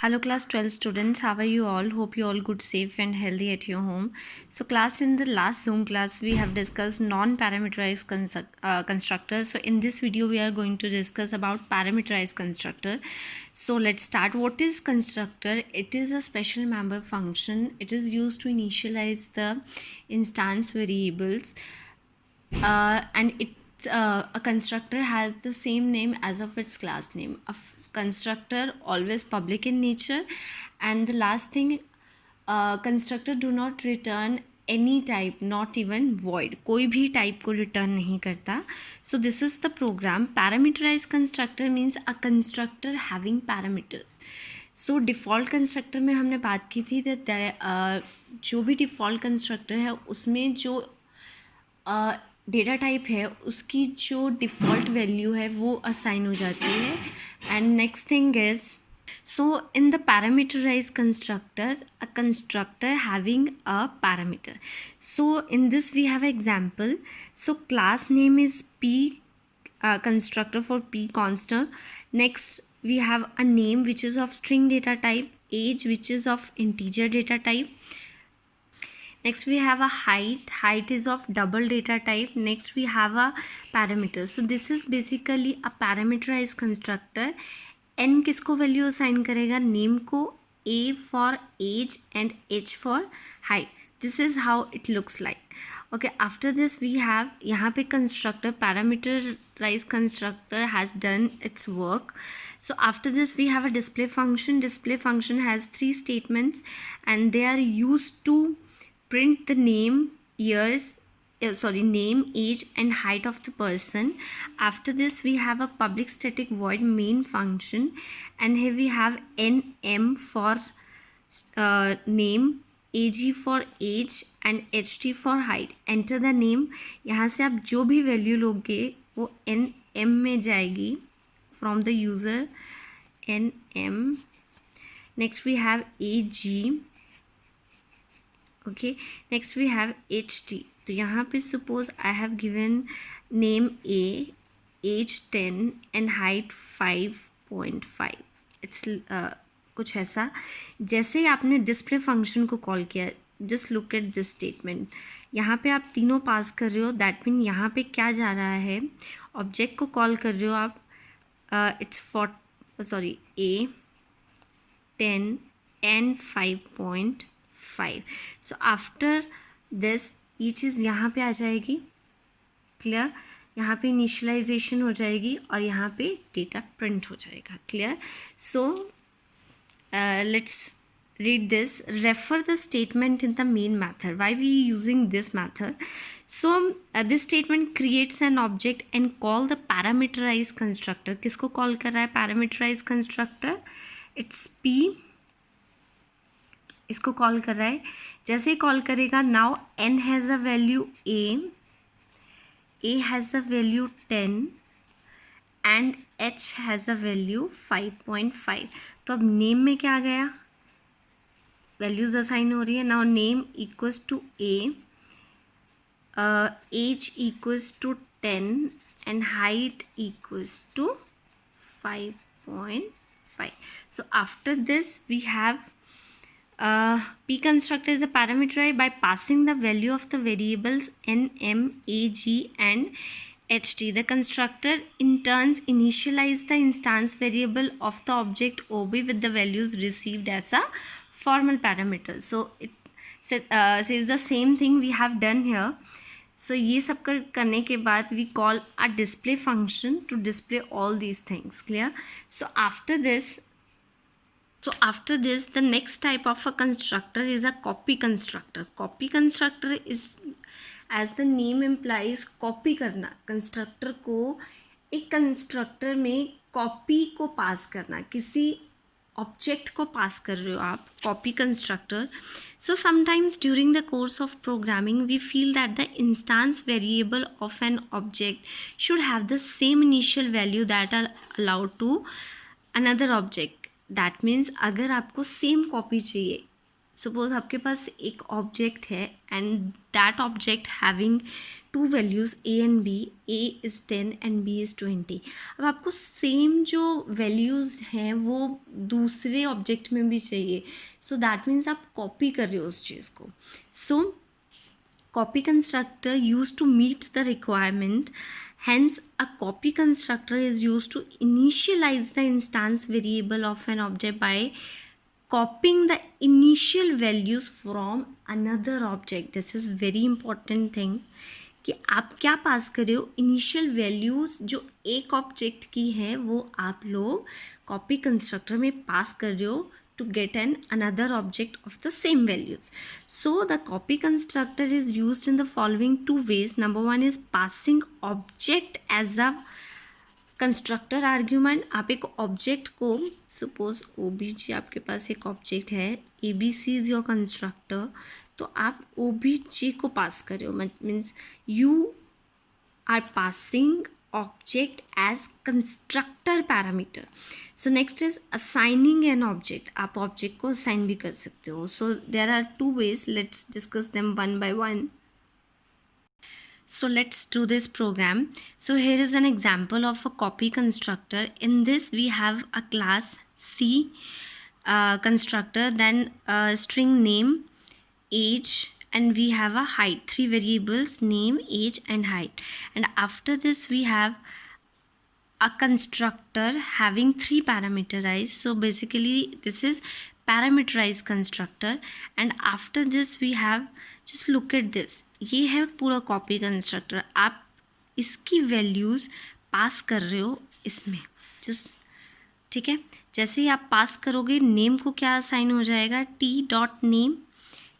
Hello class 12 students, how are you all? Hope you all good, safe and healthy at your home. So class, in the last Zoom class we have discussed non-parameterized constructors. So in this video we are going to discuss about parameterized constructor. So let's start. What is constructor? It is a special member function. It is used to initialize the instance variables and a constructor has the same name as of its class name. Constructor always public in nature, and the last thing, constructor do not return any type, not even void. कोई भी type को return नहीं करता. So this is the program. Parameterized constructor means a constructor having parameters. So default constructor में हमने बात की थी जो भी डिफ़ॉल्ट कंस्ट्रक्टर है उसमें जो डेटा टाइप है उसकी जो डिफ़ॉल्ट वैल्यू है वो असाइन हो जाती है. And next thing is, so in the parameterized constructor, a constructor having a parameter. So in this we have example. So class name is p, constructor for p constant. Next we have a name which is of string data type, age which is of integer data type. Next we have a height is of double data type. Next we have a parameter. So this is basically a parameterized constructor. n किसको value assign करेगा? Name को, a for age and h for height. This is how it looks like. Okay, after this we have यहाँ पे constructor, parameterized constructor has done its work. So after this we have a display function. Display function has 3 statements and they are used to print the name, name, age and height of the person. After this we have a public static void main function, and here we have nm for name, ag for age and ht for height. enter the name. यहाँ से आप जो भी value लोगे वो nm में जाएगी from the user, nm. next we have ag. okay, next we have ht. तो यहाँ पे suppose I have given name a, age 10 and height 5.5. it's कुछ ऐसा. जैसे ही आपने डिस्प्ले फंक्शन को कॉल किया, just look at this statement. यहाँ पे आप तीनों पास कर रहे हो. दैट मीन यहाँ पे क्या जा रहा है, ऑब्जेक्ट को कॉल कर रहे हो आप. It's a 10 and 5.5. So after this ये चीज़ यहाँ पे आ जाएगी. क्लियर? यहाँ पे इनिशियलाइजेशन हो जाएगी और यहाँ पे डेटा प्रिंट हो जाएगा. Clear? So let's read this. Refer the statement in the main method. Why we using this method? So this statement creates an object and call the parameterized constructor. किसको call कर रहा है? parameterized constructor. it's p. इसको call कर रहा है. जैसे call करेगा, now n has a value a has a value 10 and h has a value 5.5. तो अब नेम में क्या आ गया? वैल्यूज असाइन हो रही है. Now name equals to a, age equals to 10 and height equals to 5.5. so after this we have p constructor is a parameterized by passing the value of the variables n, m, a, g and ht. The constructor in turns initialize the instance variable of the object ob with the values received as a formal parameter. so it says the same thing we have done here. so ये सब करने के बाद we call a display function to display all these things. clear? so after this the next type of a constructor is a copy constructor. copy constructor is, as the name implies, copy करना. Constructor को एक constructor में copy को पास करना, किसी object को पास कर रहे हो आप. Copy constructor. So sometimes during the course of programming we feel that the instance variable of an object should have the same initial value that are allowed to another object. That means अगर आपको same copy चाहिए, suppose आपके पास एक object है and that object having two values A and B, A is 10 and B is 20. अब आपको same जो values हैं वो दूसरे ऑब्जेक्ट में भी चाहिए, सो दैट मीन्स आप कॉपी कर रहे हो उस चीज़ को. सो copy constructor used to meet the requirement. Hence, a copy constructor is used to initialize the instance variable of an object by copying the initial values from another object. This is very important thing कि आप क्या पास कर रहे हो, initial values जो एक object की है वो आप लोग कॉपी कंस्ट्रक्टर में पास कर रहे हो to get an another object of the same values. So the copy constructor is used in the following two ways. Number one is passing object as a constructor argument. आप एक object को, suppose O B जी आपके पास एक object है, A B C is your constructor, तो आप O B जी को पास कर रहे हो, means you are passing object as constructor parameter. So next is assigning an object. आप object को assign भी कर सकते हो. So there are two ways. Let's discuss them one by one. So let's do this program. So here is an example of a copy constructor. In this we have a class C constructor, then string name, age, and we have a height, three variables, name, age and height. And after this we have a constructor having three parameterized. So basically this is parameterized constructor. And after this we have, just look at this, ये है पूरा copy constructor. आप इसकी values पास कर रहे हो इसमें, just ठीक है. जैसे ही आप पास करोगे, नेम को क्या असाइन हो जाएगा, T dot name,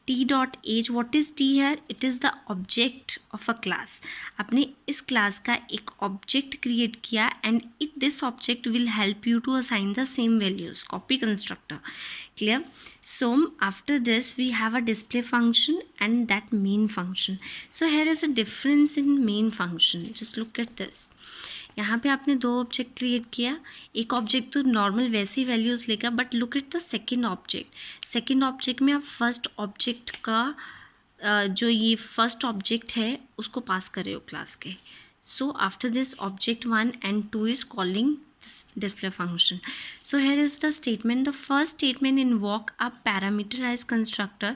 T dot age. What is T here, it is the object of a class. आपने इस क्लास का एक ऑब्जेक्ट क्रिएट किया and it this object will help you to assign the same values, copy constructor. Clear. So after this we have a display function and that main function. So here is a difference in main function. Just look at this. यहाँ पे आपने दो object create किया, एक object तो normal वैसी values लेगा, but look at the second object. Second object में आप फर्स्ट ऑब्जेक्ट का जो ये फर्स्ट ऑब्जेक्ट है उसको पास कर रहे हो क्लास के. सो after this object 1 and 2 is calling display function. So here is the statement. The first statement invoke a parameterized constructor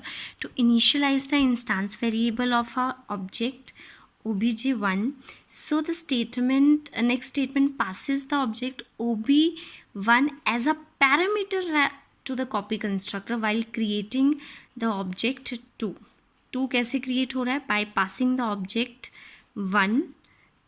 to initialize the instance variable of a object obj1. So the statement, next statement passes the object ob1 as a parameter to the copy constructor while creating the object 2. 2 कैसे create हो रहा है, by passing the object 1.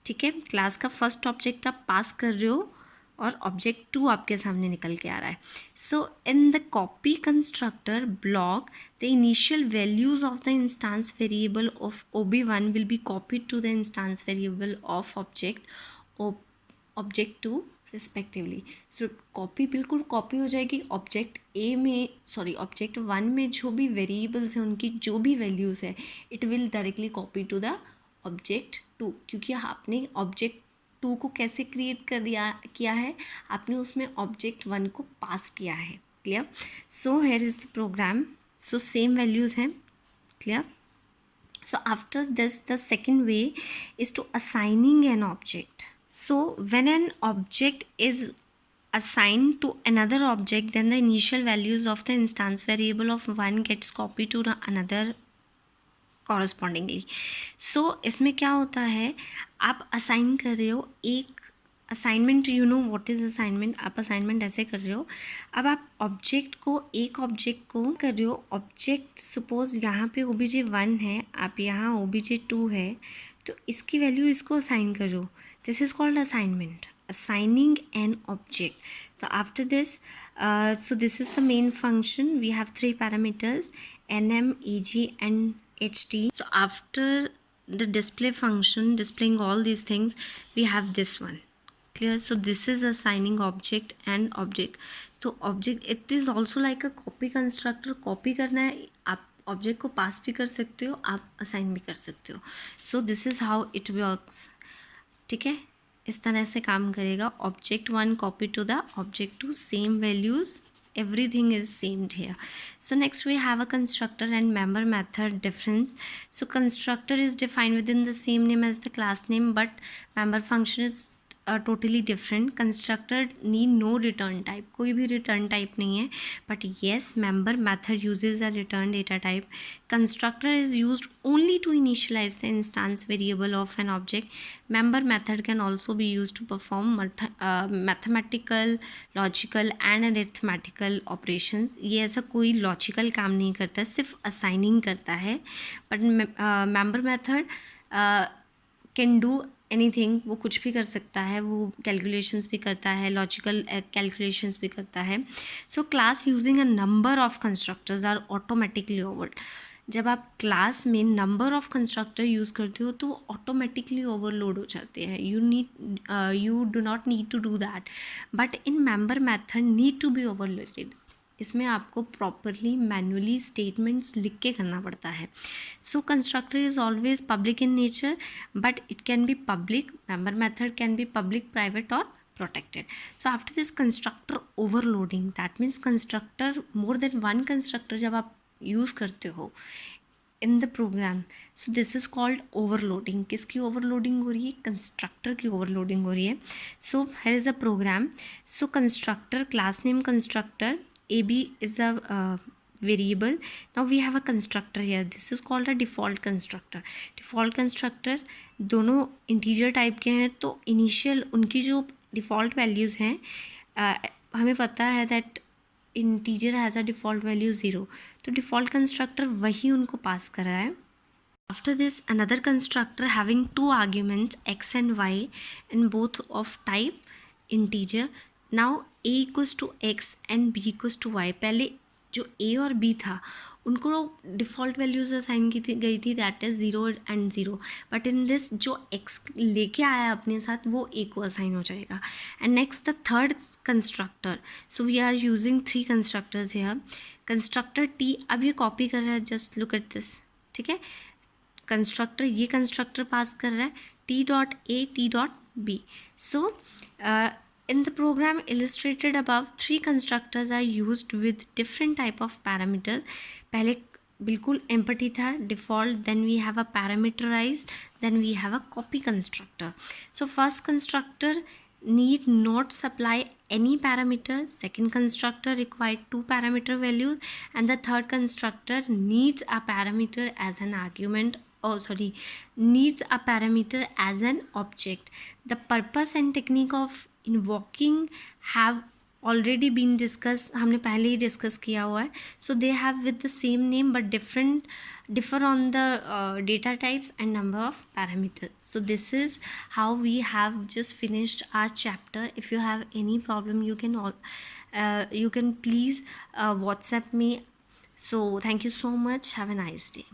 ठीक है, class का first object आप पास कर रहे हो और ऑब्जेक्ट 2 आपके सामने निकल के आ रहा है. So in the copy constructor block the initial values of the instance variable of ob1 will be copied to the instance variable of object 2 respectively. So copy बिल्कुल कॉपी हो जाएगी. ऑब्जेक्ट ए में, सॉरी ऑब्जेक्ट 1 में जो भी variables हैं उनकी जो भी वैल्यूज़ है, it will directly copy to the object 2. क्योंकि आपने ऑब्जेक्ट 2 को कैसे क्रिएट कर दिया किया है, आपने उसमें ऑब्जेक्ट 1 को पास किया है. Clear. So here is the program. So same values हैं. Clear. So after this the second way is to assigning an object. So when an object is assigned to another object, then the initial values of the instance variable of one gets copied to the another correspondingly. So इसमें क्या होता है, आप assign कर रहे हो एक assignment. You know what is assignment. आप असाइनमेंट ऐसे कर रहे हो. अब आप ऑब्जेक्ट को, एक ऑब्जेक्ट को कर रहे हो. ऑब्जेक्ट सपोज यहाँ पे obj1 है, आप यहाँ obj2 है, तो इसकी वैल्यू इसको असाइन कर रहे हो. This is called assignment, assigning an object. So after this, so this is the main function. We have three parameters, nm, ag and ht. So after the display function displaying all these things, we have this one. Clear. So this is assigning object and object. So object, it is also like a copy constructor. copy करना है, आप object को पास भी कर सकते हो, आप assign भी कर सकते हो. So this is how it works. ठीक है, इस तरह से काम करेगा. Object 1 copy to the object 2, same values everything is same here. So next we have a constructor and member method difference. So constructor is defined within the same name as the class name, but member function is totally different. Constructor need no return type, कोई भी return type नहीं है, but yes, member method uses a return data type. Constructor is used only to initialize the instance variable of an object. Member method can also be used to perform mathematical, logical and arithmetical operations. ये ऐसा कोई logical काम नहीं करता है, सिर्फ assigning करता है. But member method can do anything, वो कुछ भी कर सकता है, वो कैलकुलेशंस भी करता है, लॉजिकल कैलकुलेशंस भी करता है. So class using a number of constructors are automatically owed. जब आप क्लास में नंबर ऑफ कंस्ट्रक्टर यूज़ करते हो तो ऑटोमेटिकली ओवरलोड हो जाते हैं. You do not need to do that, but in member method need to be overloaded. इसमें आपको प्रॉपरली मैनुअली स्टेटमेंट्स लिख के करना पड़ता है. So constructor is always public in nature, but it can be public. Member method can be public, private और protected. So after this constructor overloading, that means constructor, more than one constructor जब आप use करते हो in the program, so this is called overloading. किसकी overloading हो रही है? Constructor की ओवरलोडिंग हो रही है. So here is a program. So constructor, class name constructor, AB is the variable. Now we have a constructor here. This is called a default constructor. Default constructor दोनों integer type के हैं, तो initial उनकी जो default values हैं, हमें पता है that integer has a default value 0. तो default constructor वही उनको pass कर रहा है. After this, another constructor having two arguments x and y and both of type integer. Now a equals to x and b equals to y. पहले जो a और b था उनको डिफ़ॉल्ट वैल्यूज असाइन की गई थी, that is 0 and 0. But in this जो x लेके आया अपने साथ वो a को असाइन हो जाएगा. And next the third constructor. So we are using 3 constructors here. Constructor t, अब ये कॉपी कर रहा है, जस्ट लुक एट दिस. ठीक है, कंस्ट्रक्टर, ये कंस्ट्रक्टर पास कर रहा है t dot a, t dot b. So in the program illustrated above, 3 constructors are used with different type of parameters. पहले बिल्कुल empty था, default, then we have a parameterized, then we have a copy constructor. So first constructor need not supply any parameter, second constructor required 2 parameter values, and the third constructor needs a parameter as an argument, needs a parameter as an object. The purpose and technique of invoking have already been discussed, हमने पहले ही discuss किया हुआ है. So they have with the same name but differ on the data types and number of parameters. So this is how we have just finished our chapter. If you have any problem, you can please WhatsApp me. So thank you so much. Have a nice day.